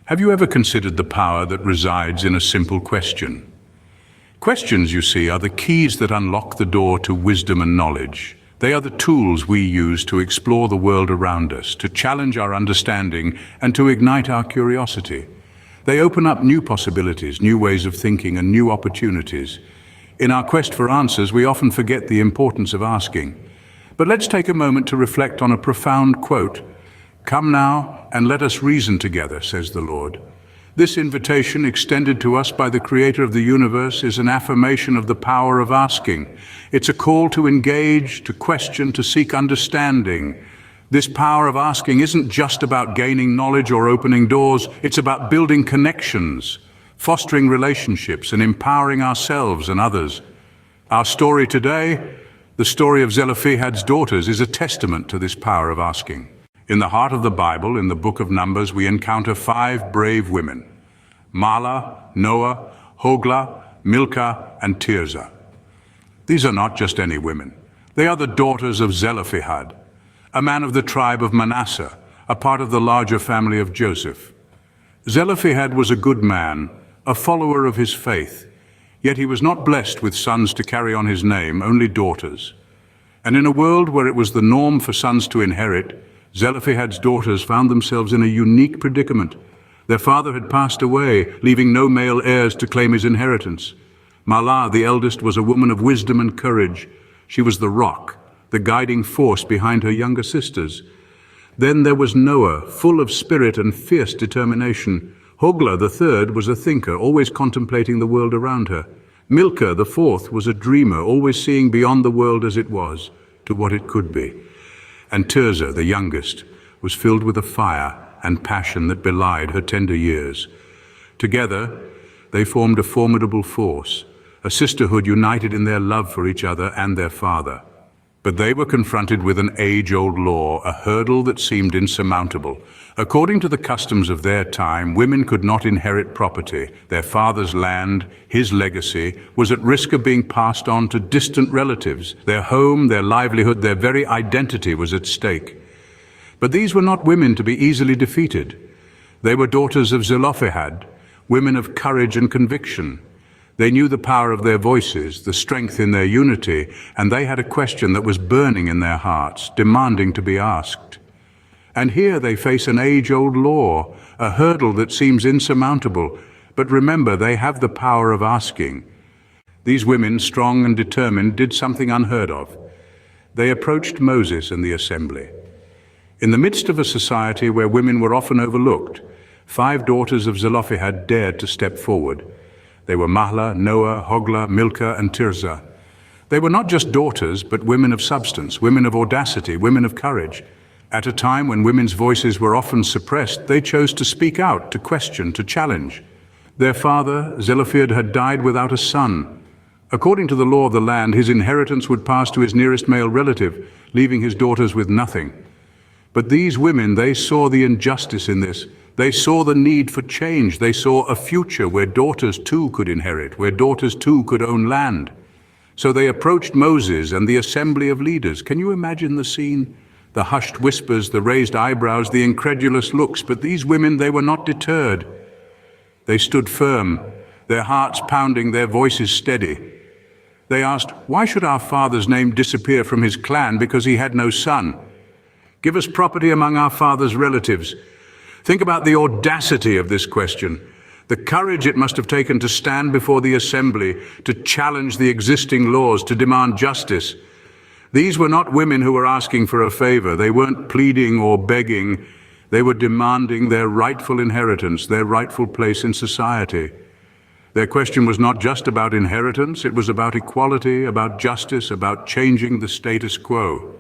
Have you ever considered the power that resides in a simple question? Questions, you see, are the keys that unlock the door to wisdom and knowledge. They are the tools we use to explore the world around us, to challenge our understanding, and to ignite our curiosity. They open up new possibilities, new ways of thinking, and new opportunities. In our quest for answers, we often forget the importance of asking. But let's take a moment to reflect on a profound quote. "Come now, and let us reason together," says the Lord. This invitation, extended to us by the Creator of the universe, is an affirmation of the power of asking. It's a call to engage, to question, to seek understanding. This power of asking isn't just about gaining knowledge or opening doors, it's about building connections, fostering relationships, and empowering ourselves and others. Our story today, the story of Zelophehad's daughters, is a testament to this power of asking. In the heart of the Bible, in the book of Numbers, we encounter 5 brave women: Mahlah, Noah, Hoglah, Milcah, and Tirzah. These are not just any women. They are the daughters of Zelophehad, a man of the tribe of Manasseh, a part of the larger family of Joseph. Zelophehad was a good man, a follower of his faith, yet he was not blessed with sons to carry on his name, only daughters. And in a world where it was the norm for sons to inherit, Zelophehad's daughters found themselves in a unique predicament. Their father had passed away, leaving no male heirs to claim his inheritance. Mahlah, the eldest, was a woman of wisdom and courage. She was the rock, the guiding force behind her younger sisters. Then there was Noah, full of spirit and fierce determination. Hoglah, the third, was a thinker, always contemplating the world around her. Milcah, the fourth, was a dreamer, always seeing beyond the world as it was, to what it could be. And Tirzah, the youngest, was filled with a fire and passion that belied her tender years. Together, they formed a formidable force, a sisterhood united in their love for each other and their father. But they were confronted with an age-old law, a hurdle that seemed insurmountable. According to the customs of their time, women could not inherit property. Their father's land, his legacy, was at risk of being passed on to distant relatives. Their home, their livelihood, their very identity was at stake. But these were not women to be easily defeated. They were daughters of Zelophehad, women of courage and conviction. They knew the power of their voices, the strength in their unity, and they had a question that was burning in their hearts, demanding to be asked. And here they face an age-old law, a hurdle that seems insurmountable. But remember, they have the power of asking. These women, strong and determined, did something unheard of. They approached Moses and the assembly. In the midst of a society where women were often overlooked, 5 daughters of Zelophehad dared to step forward. They were Mahlah, Noah, Hoglah, Milcah, and Tirzah. They were not just daughters, but women of substance, women of audacity, women of courage. At a time when women's voices were often suppressed, they chose to speak out, to question, to challenge. Their father, Zelophehad, had died without a son. According to the law of the land, his inheritance would pass to his nearest male relative, leaving his daughters with nothing. But these women, they saw the injustice in this. They saw the need for change. They saw a future where daughters too could inherit, where daughters too could own land. So they approached Moses and the assembly of leaders. Can you imagine the scene? The hushed whispers, the raised eyebrows, the incredulous looks. But these women, they were not deterred. They stood firm, their hearts pounding, their voices steady. They asked, "Why should our father's name disappear from his clan because he had no son? Give us property among our father's relatives." Think about the audacity of this question, the courage it must have taken to stand before the assembly, to challenge the existing laws, to demand justice. These were not women who were asking for a favor. They weren't pleading or begging. They were demanding their rightful inheritance, their rightful place in society. Their question was not just about inheritance, it was about equality, about justice, about changing the status quo.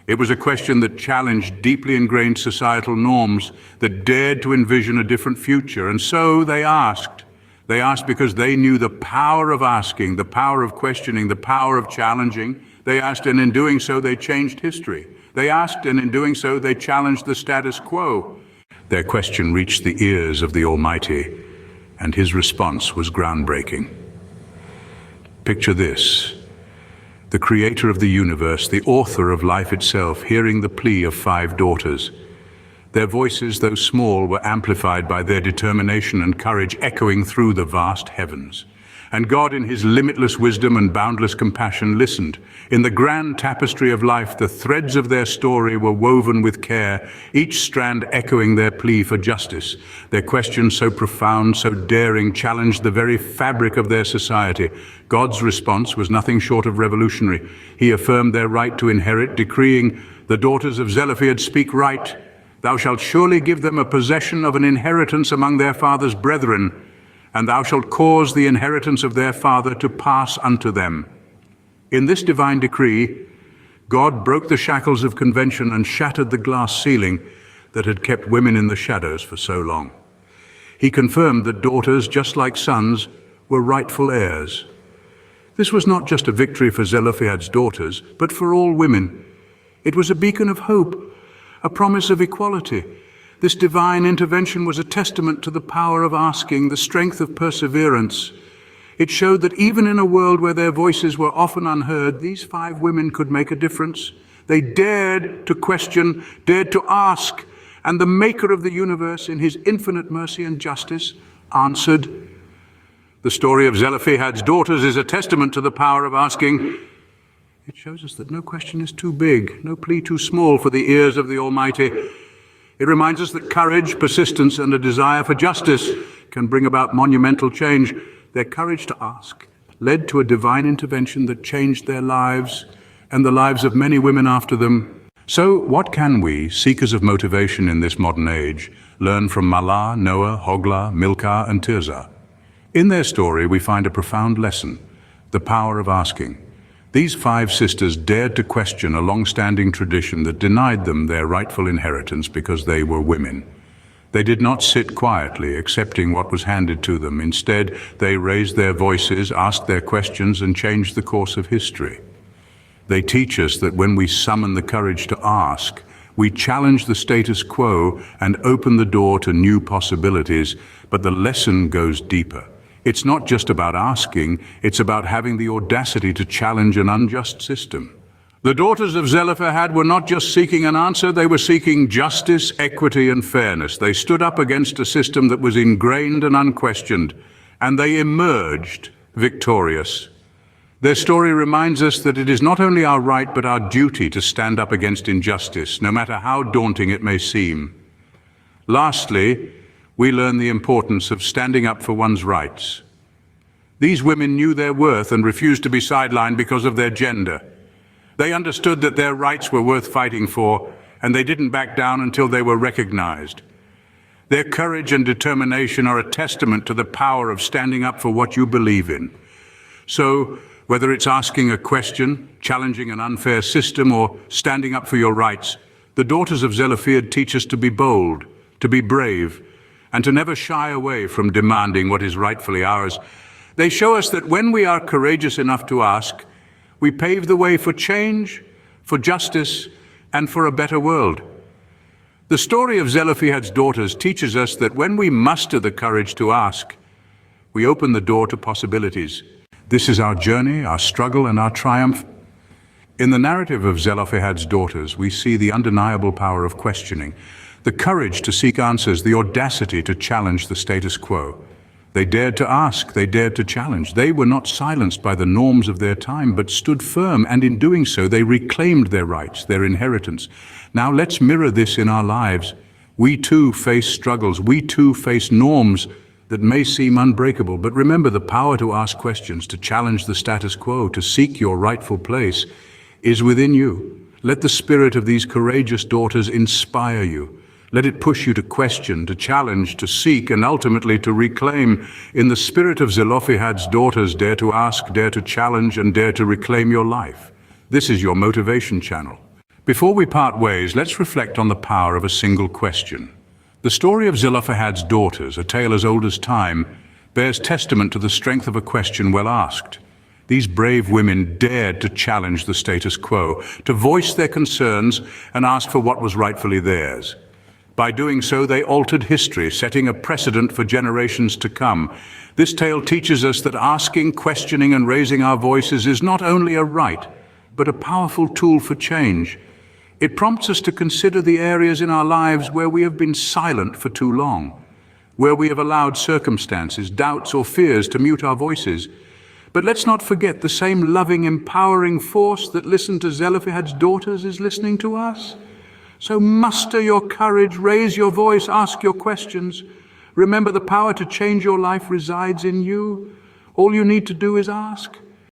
It was a question that challenged deeply ingrained societal norms, that dared to envision a different future. And so they asked. They asked because they knew the power of asking, the power of questioning, the power of challenging. They asked, and in doing so, they changed history. They asked, and in doing so, they challenged the status quo. Their question reached the ears of the Almighty, and his response was groundbreaking. Picture this. The creator of the universe, the author of life itself, hearing the plea of 5 daughters. Their voices, though small, were amplified by their determination and courage echoing through the vast heavens. And God, in his limitless wisdom and boundless compassion, listened. In the grand tapestry of life, the threads of their story were woven with care, each strand echoing their plea for justice. Their questions, so profound, so daring, challenged the very fabric of their society. God's response was nothing short of revolutionary. He affirmed their right to inherit, decreeing, "The daughters of Zelophehad speak right. Thou shalt surely give them a possession of an inheritance among their father's brethren, and thou shalt cause the inheritance of their father to pass unto them." In this divine decree, God broke the shackles of convention and shattered the glass ceiling that had kept women in the shadows for so long. He confirmed that daughters, just like sons, were rightful heirs. This was not just a victory for Zelophehad's daughters, but for all women. It was a beacon of hope, a promise of equality. This divine intervention was a testament to the power of asking, the strength of perseverance. It showed that even in a world where their voices were often unheard, these 5 women could make a difference. They dared to question, dared to ask, and the Maker of the universe, in his infinite mercy and justice, answered. The story of Zelophehad's daughters is a testament to the power of asking. It shows us that no question is too big, no plea too small for the ears of the Almighty. It reminds us that courage, persistence, and a desire for justice can bring about monumental change. Their courage to ask led to a divine intervention that changed their lives and the lives of many women after them. So what can we, seekers of motivation in this modern age, learn from Mahlah, Noah, Hoglah, Milcah, and Tirzah? In their story, we find a profound lesson: the power of asking. These 5 sisters dared to question a long-standing tradition that denied them their rightful inheritance because they were women. They did not sit quietly, accepting what was handed to them. Instead, they raised their voices, asked their questions, and changed the course of history. They teach us that when we summon the courage to ask, we challenge the status quo and open the door to new possibilities, but the lesson goes deeper. It's not just about asking, it's about having the audacity to challenge an unjust system. The daughters of Zelophehad were not just seeking an answer, they were seeking justice, equity, and fairness. They stood up against a system that was ingrained and unquestioned, and they emerged victorious. Their story reminds us that it is not only our right but our duty to stand up against injustice, no matter how daunting it may seem. Lastly, we learn the importance of standing up for one's rights. These women knew their worth and refused to be sidelined because of their gender. They understood that their rights were worth fighting for, and they didn't back down until they were recognized. Their courage and determination are a testament to the power of standing up for what you believe in. So, whether it's asking a question, challenging an unfair system, or standing up for your rights, the daughters of Zelophehad teach us to be bold, to be brave, and to never shy away from demanding what is rightfully ours. They show us that when we are courageous enough to ask, we pave the way for change, for justice, and for a better world. The story of Zelophehad's daughters teaches us that when we muster the courage to ask, we open the door to possibilities. This is our journey, our struggle, and our triumph. In the narrative of Zelophehad's daughters, we see the undeniable power of questioning, the courage to seek answers, the audacity to challenge the status quo. They dared to ask, they dared to challenge. They were not silenced by the norms of their time, but stood firm, and in doing so, they reclaimed their rights, their inheritance. Now let's mirror this in our lives. We too face struggles, we too face norms that may seem unbreakable, but remember, the power to ask questions, to challenge the status quo, to seek your rightful place is within you. Let the spirit of these courageous daughters inspire you. Let it push you to question, to challenge, to seek, and ultimately to reclaim. In the spirit of Zelophehad's daughters, dare to ask, dare to challenge, and dare to reclaim your life. This is your motivation channel. Before we part ways, let's reflect on the power of a single question. The story of Zelophehad's daughters, a tale as old as time, bears testament to the strength of a question well asked. These brave women dared to challenge the status quo, to voice their concerns and ask for what was rightfully theirs. By doing so, they altered history, setting a precedent for generations to come. This tale teaches us that asking, questioning, and raising our voices is not only a right, but a powerful tool for change. It prompts us to consider the areas in our lives where we have been silent for too long, where we have allowed circumstances, doubts, or fears to mute our voices. But let's not forget the same loving, empowering force that listened to Zelophehad's daughters is listening to us. So muster your courage, raise your voice, ask your questions. Remember, the power to change your life resides in you. All you need to do is ask.